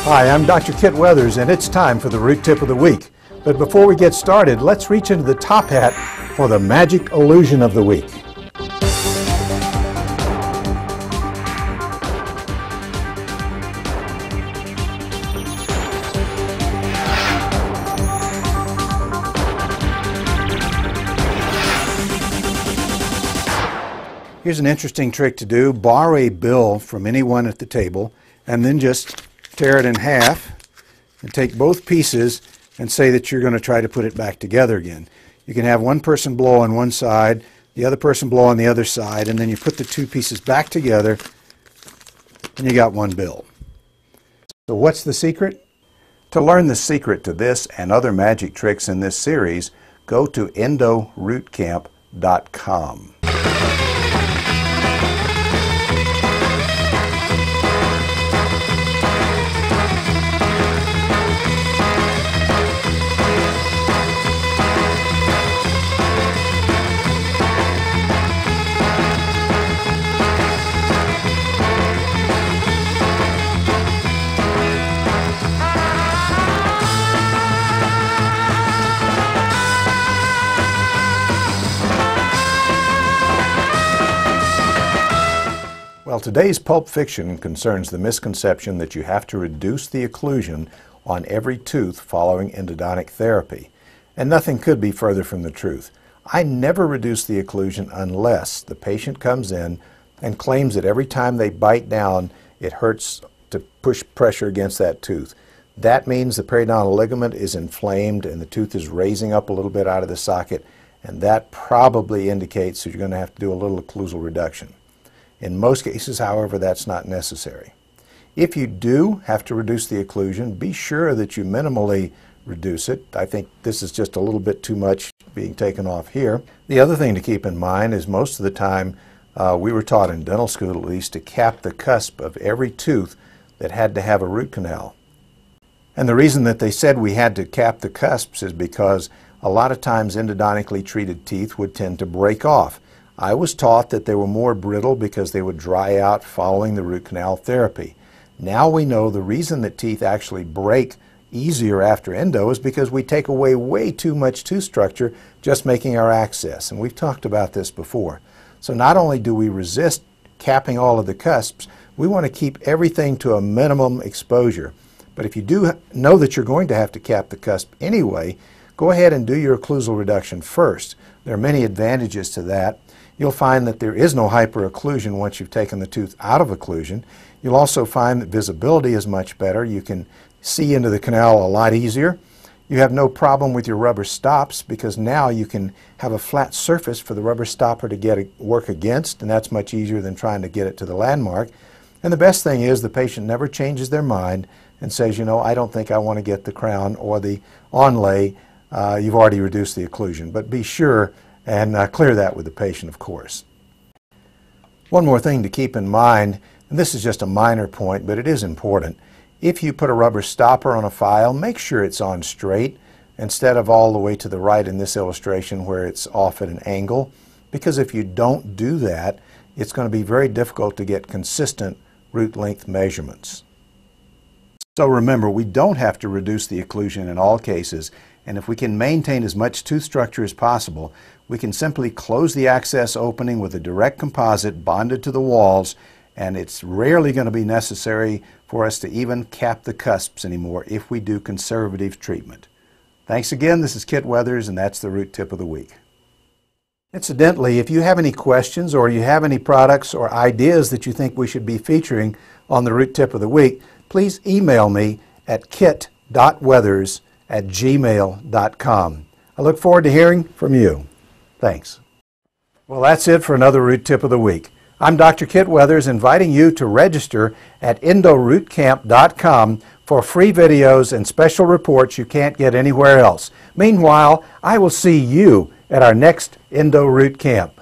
Hi, I'm Dr. Kit Weathers, and it's time for the Root Tip of the Week. But before we get started, let's reach into the top hat for the magic illusion of the week. Here's an interesting trick to do. Borrow a bill from anyone at the table and then just tear it in half and take both pieces and say that you're going to try to put it back together again. You can have one person blow on one side, the other person blow on the other side, and then you put the two pieces back together and you got one bill. So what's the secret? To learn the secret to this and other magic tricks in this series, go to EndoRootCamp.com. Well, today's Pulp Fiction concerns the misconception that you have to reduce the occlusion on every tooth following endodontic therapy. And nothing could be further from the truth. I never reduce the occlusion unless the patient comes in and claims that every time they bite down, it hurts to push pressure against that tooth. That means the periodontal ligament is inflamed and the tooth is raising up a little bit out of the socket, and that probably indicates that you're going to have to do a little occlusal reduction. In most cases, however, that's not necessary. If you do have to reduce the occlusion, be sure that you minimally reduce it. I think this is just a little bit too much being taken off here. The other thing to keep in mind is most of the time we were taught in dental school at least to cap the cusp of every tooth that had to have a root canal. And the reason that they said we had to cap the cusps is because a lot of times endodontically treated teeth would tend to break off. I was taught that they were more brittle because they would dry out following the root canal therapy. Now we know the reason that teeth actually break easier after endo is because we take away way too much tooth structure just making our access, and we've talked about this before. So not only do we resist capping all of the cusps, we want to keep everything to a minimum exposure. But if you do know that you're going to have to cap the cusp anyway, go ahead and do your occlusal reduction first. There are many advantages to that. You'll find that there is no hyperocclusion once you've taken the tooth out of occlusion. You'll also find that visibility is much better. You can see into the canal a lot easier. You have no problem with your rubber stops because now you can have a flat surface for the rubber stopper to work against, and that's much easier than trying to get it to the landmark. And the best thing is the patient never changes their mind and says, you know, I don't think I want to get the crown or the onlay. You've already reduced the occlusion. But be sure and clear that with the patient, of course. One more thing to keep in mind, and this is just a minor point, but it is important. If you put a rubber stopper on a file, make sure it's on straight instead of all the way to the right in this illustration where it's off at an angle, because if you don't do that, it's going to be very difficult to get consistent root length measurements. So remember, we don't have to reduce the occlusion in all cases, and if we can maintain as much tooth structure as possible, we can simply close the access opening with a direct composite bonded to the walls, and it's rarely going to be necessary for us to even cap the cusps anymore if we do conservative treatment. Thanks again. This is Kit Weathers, and that's the Root Tip of the Week. Incidentally, if you have any questions or you have any products or ideas that you think we should be featuring on the Root Tip of the Week, please email me at kit.weathers@gmail.com. I look forward to hearing from you. Thanks. Well, that's it for another Root Tip of the Week. I'm Dr. Kit Weathers, inviting you to register at EndoRootCamp.com for free videos and special reports you can't get anywhere else. Meanwhile, I will see you at our next Endo Root Camp.